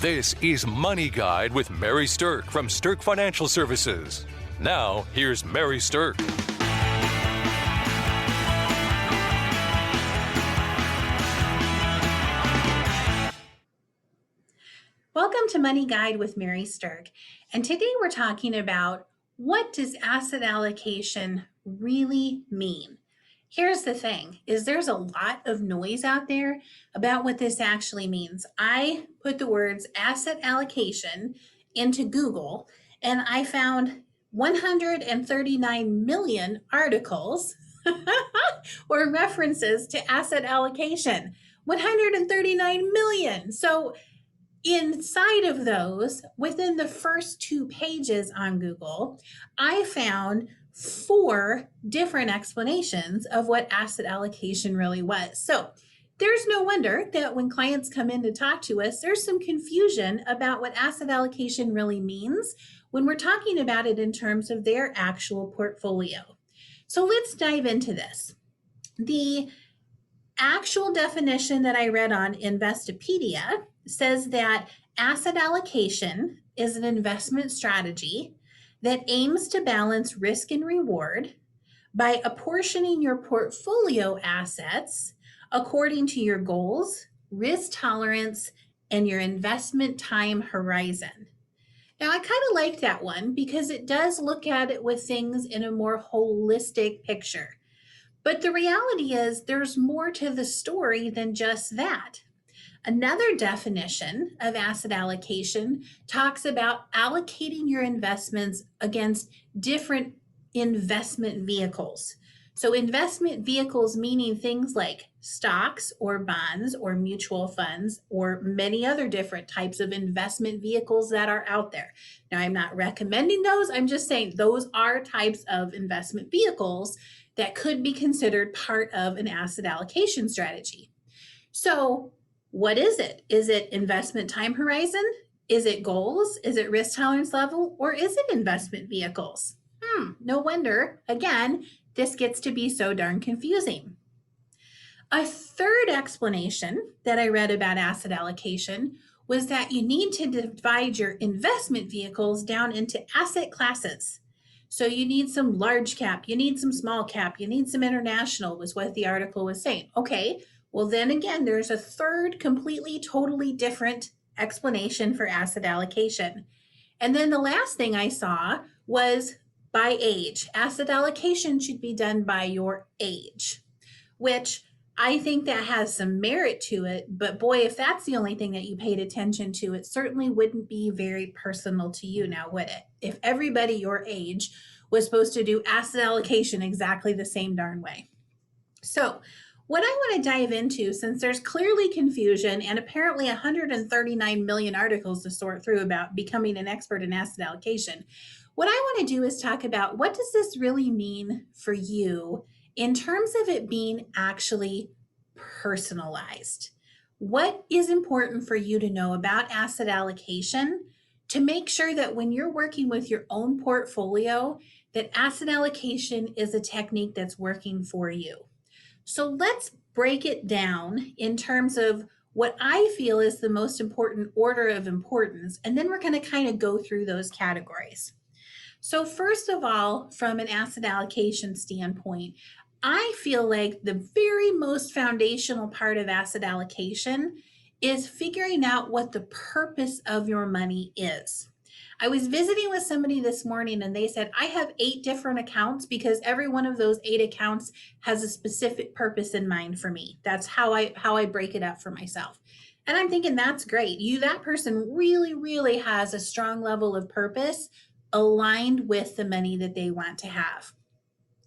This is Money Guide with Mary Sterk from Sterk Financial Services. Now, here's Mary Sterk. Welcome to Money Guide with Mary Sterk. And today we're talking about, what does asset allocation really mean? Here's the thing, is there's a lot of noise out there about what this actually means. I put the words asset allocation into Google and I found 139 million articles or references to asset allocation. 139 million. So inside of those, within the first 2 pages on Google, I found 4 different explanations of what asset allocation really was. So there's no wonder that when clients come in to talk to us, there's some confusion about what asset allocation really means when we're talking about it in terms of their actual portfolio. So let's dive into this. The actual definition that I read on Investopedia says that asset allocation is an investment strategy that aims to balance risk and reward by apportioning your portfolio assets according to your goals, risk tolerance, and your investment time horizon. Now, I kind of like that one because it does look at it with things in a more holistic picture. But the reality is there's more to the story than just that. Another definition of asset allocation talks about allocating your investments against different investment vehicles. So investment vehicles meaning things like stocks or bonds or mutual funds or many other different types of investment vehicles that are out there. Now, I'm not recommending those. I'm just saying those are types of investment vehicles that could be considered part of an asset allocation strategy. So what is it? Is it investment time horizon? Is it goals? Is it risk tolerance level? Or is it investment vehicles? No wonder, again, this gets to be so darn confusing. A third explanation that I read about asset allocation was that you need to divide your investment vehicles down into asset classes. So you need some large cap, you need some small cap, you need some international, was what the article was saying. Okay, well then again, there's a third completely, totally different explanation for asset allocation. And then the last thing I saw was by age. Asset allocation should be done by your age, which I think that has some merit to it. But boy, if that's the only thing that you paid attention to, it certainly wouldn't be very personal to you now, would it? If everybody your age was supposed to do asset allocation exactly the same darn way. So what I want to dive into, since there's clearly confusion and apparently 139 million articles to sort through about becoming an expert in asset allocation, what I want to do is talk about, what does this really mean for you in terms of it being actually personalized? What is important for you to know about asset allocation to make sure that when you're working with your own portfolio, that asset allocation is a technique that's working for you? So let's break it down in terms of what I feel is the most important order of importance, and then we're going to kind of go through those categories. So first of all, from an asset allocation standpoint, I feel like the very most foundational part of asset allocation is figuring out what the purpose of your money is. I was visiting with somebody this morning and they said, I have 8 different accounts because every one of those 8 accounts has a specific purpose in mind for me. That's how I break it up for myself. And I'm thinking, that's great. That person really has a strong level of purpose aligned with the money that they want to have.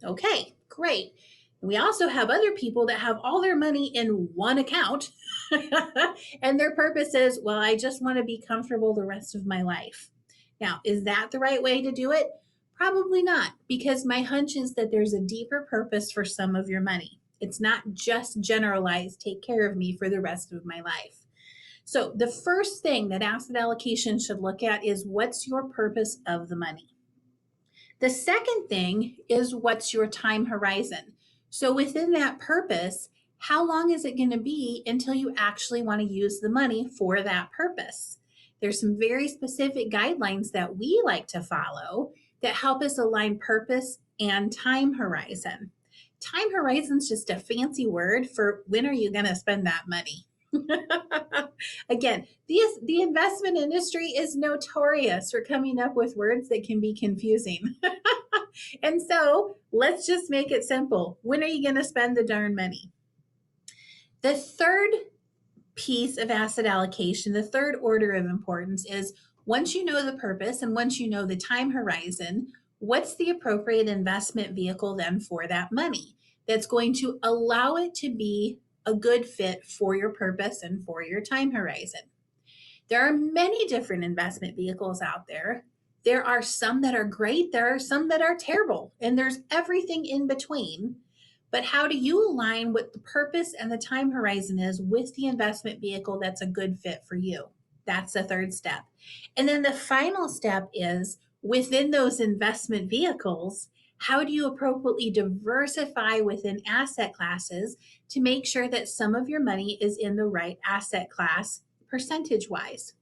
Okay, great. We also have other people that have all their money in one account and their purpose is, well, I just want to be comfortable the rest of my life. Now, is that the right way to do it? Probably not, because my hunch is that there's a deeper purpose for some of your money. It's not just generalized, take care of me for the rest of my life. So the first thing that asset allocation should look at is, what's your purpose of the money? The second thing is, what's your time horizon? So within that purpose, how long is it going to be until you actually want to use the money for that purpose? There's some very specific guidelines that we like to follow that help us align purpose and time horizon. Time horizon is just a fancy word for when are you going to spend that money? Again, the investment industry is notorious for coming up with words that can be confusing. And so let's just make it simple. When are you going to spend the darn money? The third piece of asset allocation, the third order of importance is once you know the purpose and once you know the time horizon, what's the appropriate investment vehicle then for that money that's going to allow it to be a good fit for your purpose and for your time horizon? There are many different investment vehicles out there. There are some that are great, there are some that are terrible, and there's everything in between. But how do you align what the purpose and the time horizon is with the investment vehicle that's a good fit for you? That's the third step. And then the final step is within those investment vehicles, how do you appropriately diversify within asset classes to make sure that some of your money is in the right asset class percentage wise?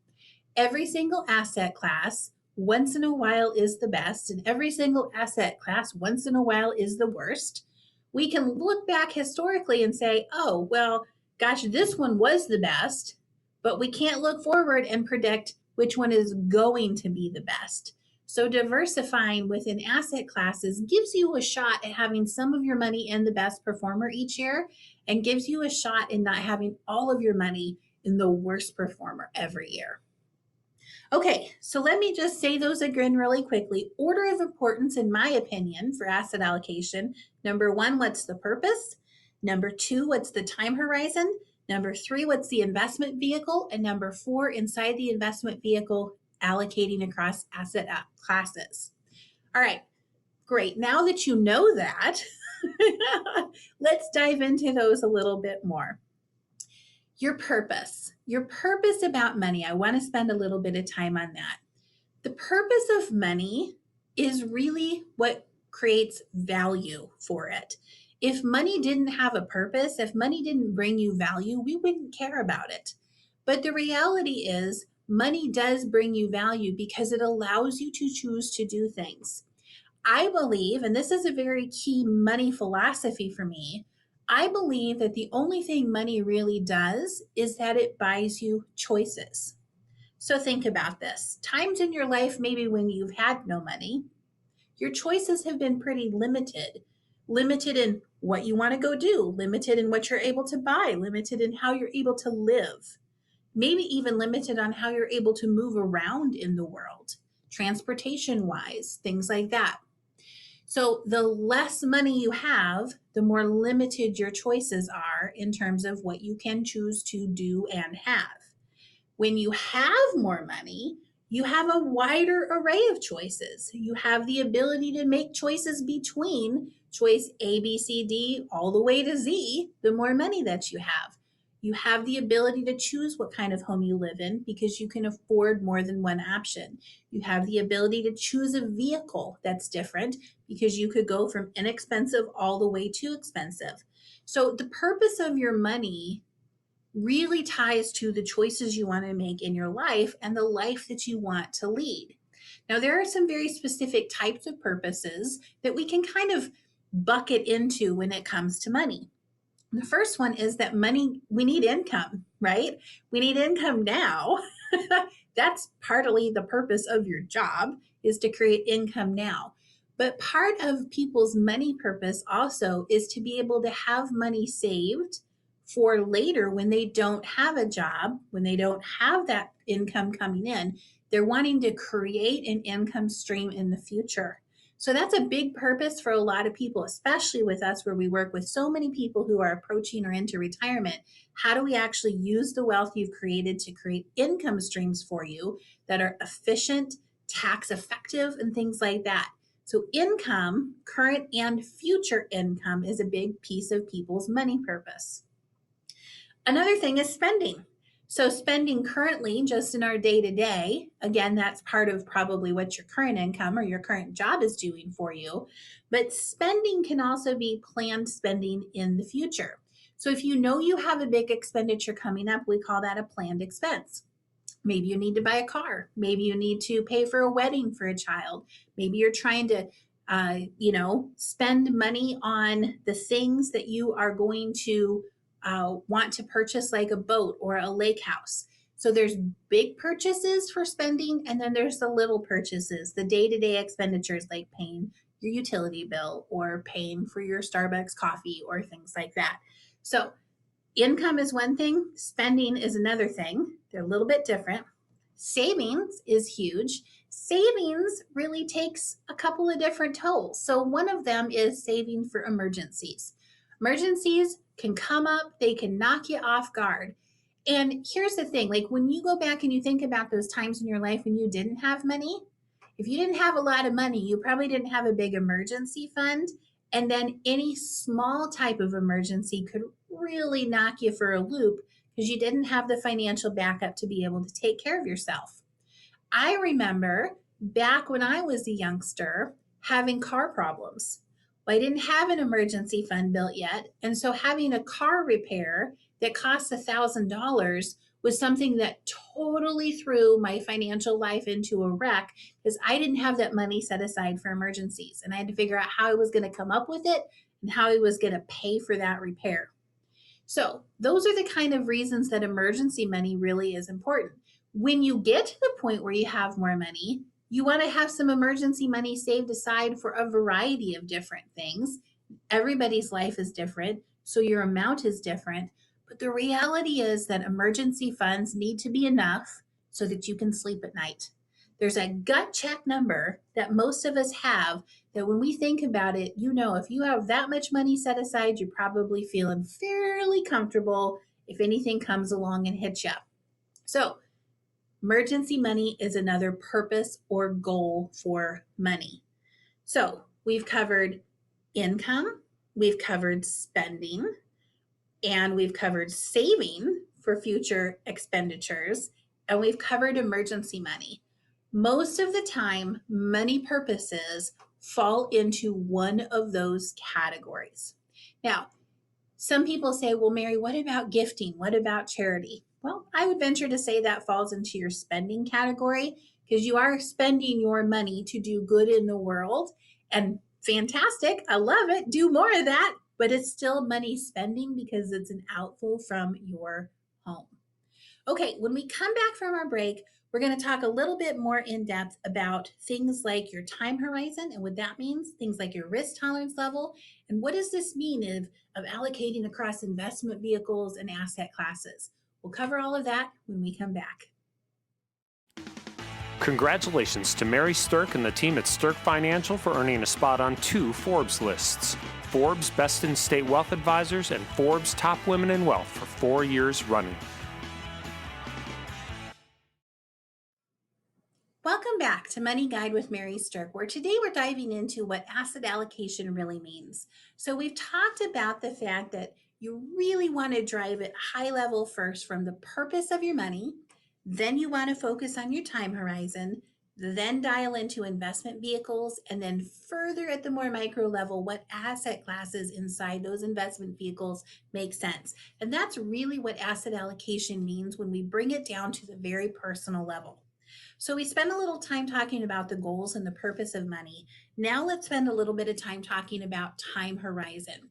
Every single asset class once in a while is the best, and every single asset class once in a while is the worst. We can look back historically and say, oh, well, gosh, this one was the best, but we can't look forward and predict which one is going to be the best. So diversifying within asset classes gives you a shot at having some of your money in the best performer each year and gives you a shot in not having all of your money in the worst performer every year. Okay, so let me just say those again really quickly. Order of importance, in my opinion, for asset allocation. Number one, what's the purpose? Number two, what's the time horizon? Number three, what's the investment vehicle? And number four, inside the investment vehicle, allocating across asset classes. All right, great. Now that you know that, let's dive into those a little bit more. Your purpose about money. I want to spend a little bit of time on that. The purpose of money is really what creates value for it. If money didn't have a purpose, if money didn't bring you value, we wouldn't care about it. But the reality is, money does bring you value because it allows you to choose to do things. I believe, and this is a very key money philosophy for me, I believe that the only thing money really does is that it buys you choices. So think about this. Times in your life, maybe when you've had no money, your choices have been pretty limited. Limited in what you want to go do, limited in what you're able to buy, limited in how you're able to live, maybe even limited on how you're able to move around in the world, transportation wise, things like that. So the less money you have, the more limited your choices are in terms of what you can choose to do and have. When you have more money, you have a wider array of choices. You have the ability to make choices between choice A, B, C, D, all the way to Z, the more money that you have. You have the ability to choose what kind of home you live in because you can afford more than one option. You have the ability to choose a vehicle that's different because you could go from inexpensive all the way to expensive. So the purpose of your money really ties to the choices you want to make in your life and the life that you want to lead. Now, there are some very specific types of purposes that we can kind of bucket into when it comes to money. The first one is that money, we need income, right? We need income now. That's partly the purpose of your job, is to create income now. But part of people's money purpose also is to be able to have money saved for later when they don't have a job, when they don't have that income coming in. They're wanting to create an income stream in the future. So that's a big purpose for a lot of people, especially with us where we work with so many people who are approaching or into retirement. How do we actually use the wealth you've created to create income streams for you that are efficient, tax effective, and things like that? So income, current and future income, is a big piece of people's money purpose. Another thing is spending. So spending currently just in our day to day, again, that's part of probably what your current income or your current job is doing for you. But spending can also be planned spending in the future. So if you know you have a big expenditure coming up, we call that a planned expense. Maybe you need to buy a car. Maybe you need to pay for a wedding for a child. Maybe you're trying to, spend money on the things that you are going to want to purchase, like a boat or a lake house. So there's big purchases for spending, and then there's the little purchases, the day-to-day expenditures like paying your utility bill or paying for your Starbucks coffee or things like that. So income is one thing, spending is another thing. They're a little bit different. Savings is huge. Savings really takes a couple of different tolls. So, one of them is saving for emergencies. Emergencies can come up, they can knock you off guard. And here's the thing, like when you go back and you think about those times in your life when you didn't have money, if you didn't have a lot of money, you probably didn't have a big emergency fund. And then any small type of emergency could really knock you for a loop because you didn't have the financial backup to be able to take care of yourself. I remember back when I was a youngster having car problems. Well, I didn't have an emergency fund built yet. And so having a car repair that costs $1,000 was something that totally threw my financial life into a wreck because I didn't have that money set aside for emergencies. And I had to figure out how I was going to come up with it and how I was going to pay for that repair. So, those are the kind of reasons that emergency money really is important. When you get to the point where you have more money, you want to have some emergency money saved aside for a variety of different things. Everybody's life is different, so your amount is different. But the reality is that emergency funds need to be enough so that you can sleep at night. There's a gut check number that most of us have that when we think about it, if you have that much money set aside, you're probably feeling fairly comfortable if anything comes along and hits you. So, emergency money is another purpose or goal for money. So, we've covered income, we've covered spending, and we've covered saving for future expenditures, and we've covered emergency money. Most of the time, money purposes fall into one of those categories. Now, some people say, well, Mary, what about gifting? What about charity? Well, I would venture to say that falls into your spending category because you are spending your money to do good in the world. And fantastic, I love it. Do more of that, but it's still money spending because it's an outflow from your home. Okay, when we come back from our break, we're going to talk a little bit more in depth about things like your time horizon and what that means, things like your risk tolerance level, and what does this mean of allocating across investment vehicles and asset classes. We'll cover all of that when we come back. Congratulations to Mary Sterk and the team at Sterk Financial for earning a spot on 2 Forbes lists, Forbes Best in State Wealth Advisors and Forbes Top Women in Wealth for 4 years running. Welcome back to Money Guide with Mary Sterk, where today we're diving into what asset allocation really means. So we've talked about the fact that you really want to drive it high level first from the purpose of your money, then you want to focus on your time horizon, then dial into investment vehicles, and then further at the more micro level, what asset classes inside those investment vehicles make sense. And that's really what asset allocation means when we bring it down to the very personal level. So we spent a little time talking about the goals and the purpose of money. Now let's spend a little bit of time talking about time horizon.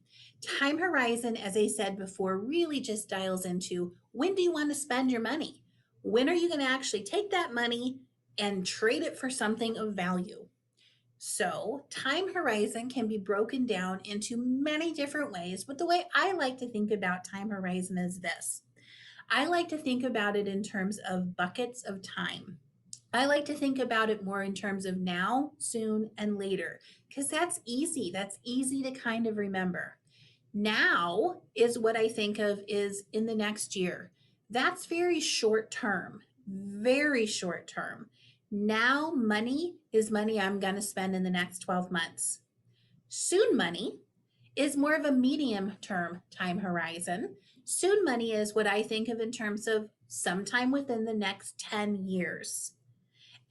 Time horizon, as I said before, really just dials into when do you want to spend your money? When are you going to actually take that money and trade it for something of value? So time horizon can be broken down into many different ways, but the way I like to think about time horizon is this. I like to think about it in terms of buckets of time. I like to think about it more in terms of now, soon, and later, because that's easy. That's easy to kind of remember. Now is what I think of is in the next year. That's very short term, very short term. Now money is money I'm going to spend in the next 12 months. Soon money is more of a medium term time horizon. Soon money is what I think of in terms of sometime within the next 10 years.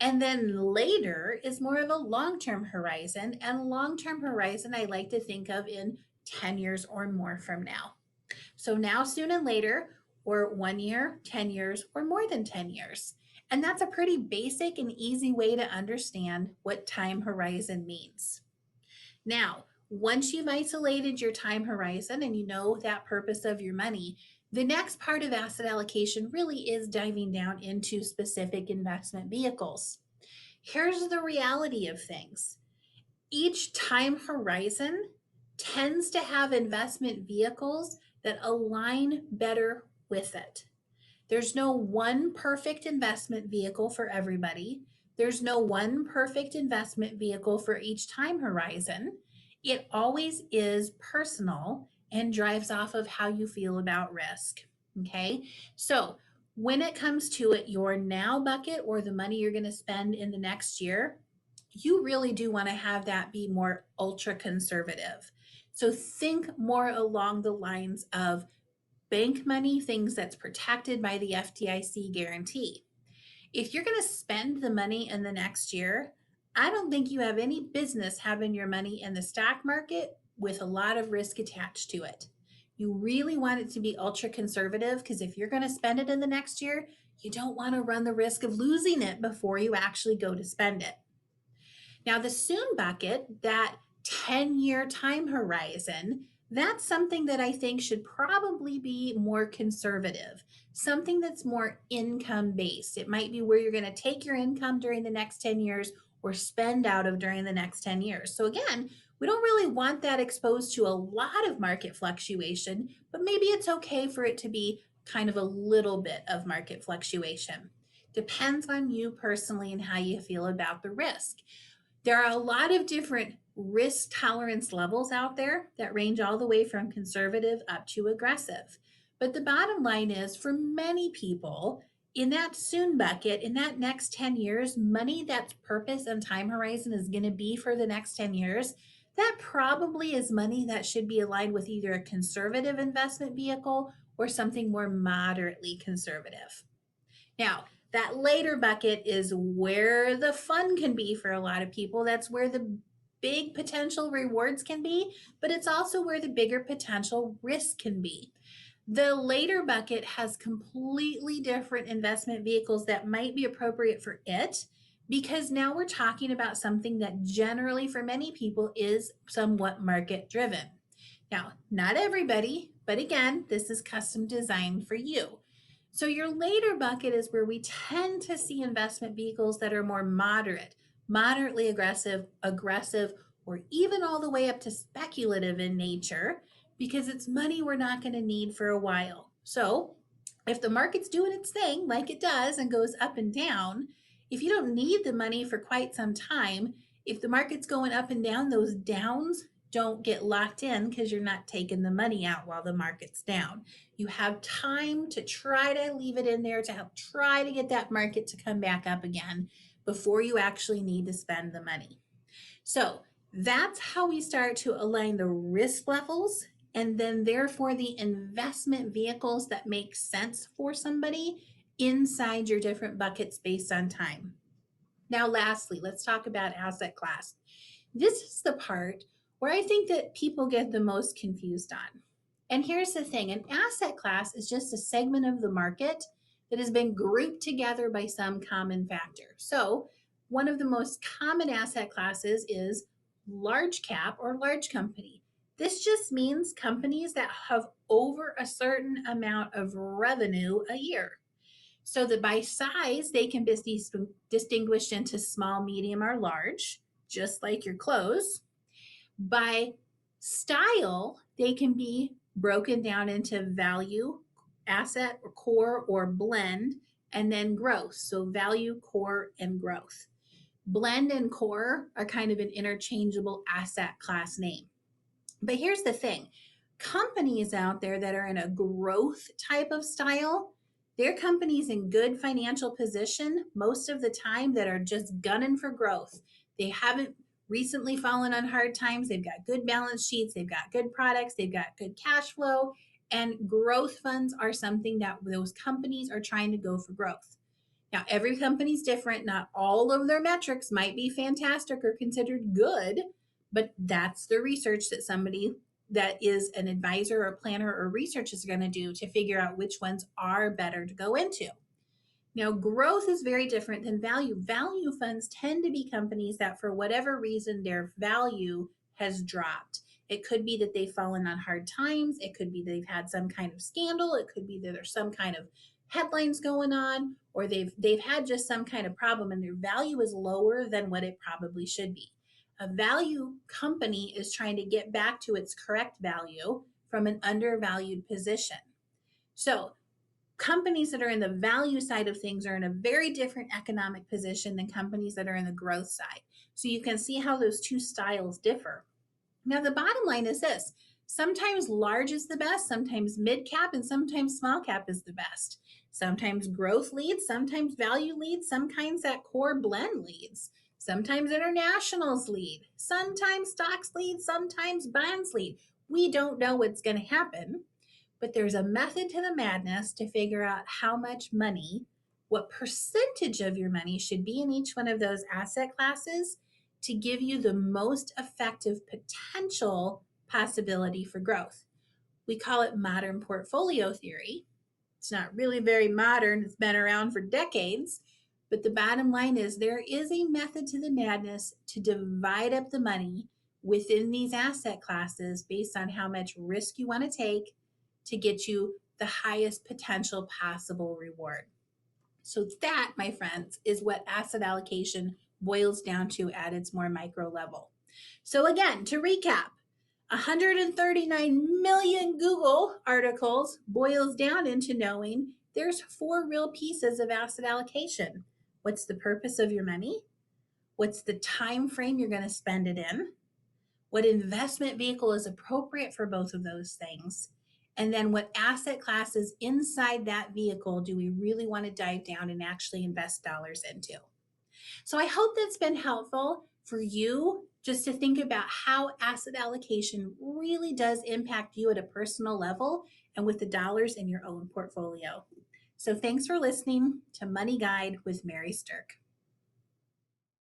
And then later is more of a long-term horizon, and long-term horizon I like to think of in 10 years or more from now. So now, soon, and later, or 1 year, 10 years, or more than 10 years. And that's a pretty basic and easy way to understand what time horizon means. Now, once you've isolated your time horizon and you know that purpose of your money, the next part of asset allocation really is diving down into specific investment vehicles. Here's the reality of things. Each time horizon tends to have investment vehicles that align better with it. There's no one perfect investment vehicle for everybody. There's no one perfect investment vehicle for each time horizon. It always is personal and drives off of how you feel about risk. Okay. So when it comes to it, your now bucket or the money you're going to spend in the next year, you really do want to have that be more ultra conservative. So think more along the lines of bank money, things that's protected by the FDIC guarantee. If you're going to spend the money in the next year, I don't think you have any business having your money in the stock market with a lot of risk attached to it. You really want it to be ultra conservative because if you're going to spend it in the next year, you don't want to run the risk of losing it before you actually go to spend it. Now, the soon bucket, that 10-year time horizon, that's something that I think should probably be more conservative, something that's more income based. It might be where you're going to take your income during the next 10 years or spend out of during the next 10 years. So, again, we don't really want that exposed to a lot of market fluctuation, but maybe it's okay for it to be kind of a little bit of market fluctuation. Depends on you personally and how you feel about the risk. There are a lot of different risk tolerance levels out there that range all the way from conservative up to aggressive. But the bottom line is for many people in that soon bucket, in that next 10 years, money that's purpose and time horizon is going to be for the next 10 years, that probably is money that should be aligned with either a conservative investment vehicle or something more moderately conservative. Now, that later bucket is where the fun can be for a lot of people. That's where the big potential rewards can be, but it's also where the bigger potential risk can be. The later bucket has completely different investment vehicles that might be appropriate for it because now we're talking about something that generally for many people is somewhat market driven. Now, not everybody, but again, this is custom designed for you. So your later bucket is where we tend to see investment vehicles that are more moderately aggressive, or even all the way up to speculative in nature because it's money we're not going to need for a while. So if the market's doing its thing like it does and goes up and down, if you don't need the money for quite some time, if the market's going up and down, those downs don't get locked in because you're not taking the money out while the market's down. You have time to try to leave it in there to help try to get that market to come back up again before you actually need to spend the money. So that's how we start to align the risk levels and then therefore the investment vehicles that make sense for somebody inside your different buckets based on time. Now, lastly, let's talk about asset class. This is the part where I think that people get the most confused on. And here's the thing, an asset class is just a segment of the market that has been grouped together by some common factor. So one of the most common asset classes is large cap or large company. This just means companies that have over a certain amount of revenue a year. So that by size, they can be distinguished into small, medium, or large, just like your clothes. By style, they can be broken down into value, asset, or core, or blend, and then growth. So value, core, and growth. Blend and core are kind of an interchangeable asset class name. But here's the thing. Companies out there that are in a growth type of style, they're companies in good financial position most of the time that are just gunning for growth. They haven't recently fallen on hard times. They've got good balance sheets. They've got good products. They've got good cash flow. And growth funds are something that those companies are trying to go for growth. Now, every company's different. Not all of their metrics might be fantastic or considered good, but that's the research that somebody that is an advisor or planner or researcher is going to do to figure out which ones are better to go into. Now, growth is very different than value. Value funds tend to be companies that, for whatever reason, their value has dropped. It could be that they've fallen on hard times. It could be they've had some kind of scandal. It could be that there's some kind of headlines going on, or they've had just some kind of problem and their value is lower than what it probably should be. A value company is trying to get back to its correct value from an undervalued position. So companies that are in the value side of things are in a very different economic position than companies that are in the growth side. So you can see how those two styles differ. Now, the bottom line is this: sometimes large is the best, sometimes mid cap, and sometimes small cap is the best. Sometimes growth leads, sometimes value leads, sometimes that core blend leads. Sometimes internationals lead, sometimes stocks lead, sometimes bonds lead. We don't know what's going to happen, but there's a method to the madness to figure out how much money, what percentage of your money should be in each one of those asset classes to give you the most effective potential possibility for growth. We call it modern portfolio theory. It's not really very modern. It's been around for decades. But the bottom line is there is a method to the madness to divide up the money within these asset classes based on how much risk you want to take to get you the highest potential possible reward. So that, my friends, is what asset allocation boils down to at its more micro level. So again, to recap, 139 million Google articles boils down into knowing there's 4 real pieces of asset allocation. What's the purpose of your money? What's the time frame you're going to spend it in? What investment vehicle is appropriate for both of those things? And then what asset classes inside that vehicle do we really want to dive down and actually invest dollars into? So I hope that's been helpful for you just to think about how asset allocation really does impact you at a personal level and with the dollars in your own portfolio. So thanks for listening to Money Guide with Mary Sterk.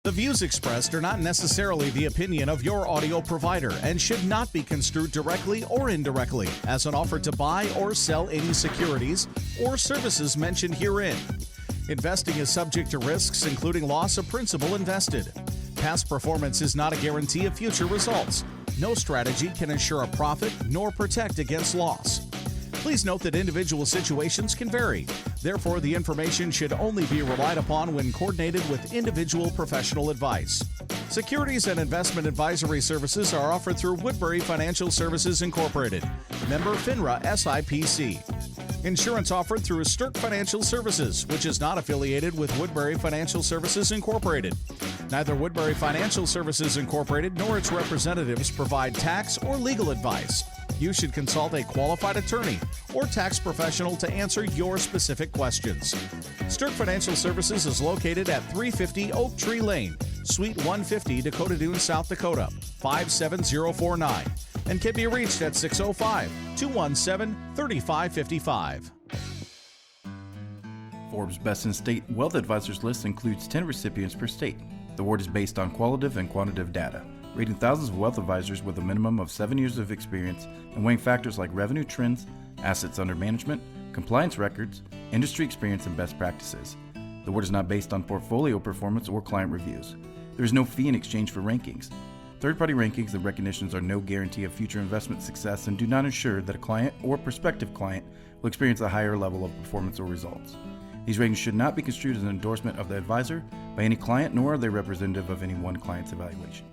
The views expressed are not necessarily the opinion of your audio provider and should not be construed directly or indirectly as an offer to buy or sell any securities or services mentioned herein. Investing is subject to risks, including loss of principal invested. Past performance is not a guarantee of future results. No strategy can ensure a profit nor protect against loss. Please note that individual situations can vary. Therefore, the information should only be relied upon when coordinated with individual professional advice. Securities and investment advisory services are offered through Woodbury Financial Services Incorporated, member FINRA SIPC. Insurance offered through Sterk Financial Services, which is not affiliated with Woodbury Financial Services Incorporated. Neither Woodbury Financial Services Incorporated nor its representatives provide tax or legal advice. You should consult a qualified attorney or tax professional to answer your specific questions. Sterk Financial Services is located at 350 Oak Tree Lane, Suite 150, Dakota Dunes, South Dakota, 57049, and can be reached at 605-217-3555. Forbes' Best in State Wealth Advisors list includes 10 recipients per state. The award is based on qualitative and quantitative data, rating thousands of wealth advisors with a minimum of 7 years of experience and weighing factors like revenue trends, assets under management, compliance records, industry experience, and best practices. The award is not based on portfolio performance or client reviews. There is no fee in exchange for rankings. Third-party rankings and recognitions are no guarantee of future investment success and do not ensure that a client or prospective client will experience a higher level of performance or results. These ratings should not be construed as an endorsement of the advisor by any client, nor are they representative of any one client's evaluation.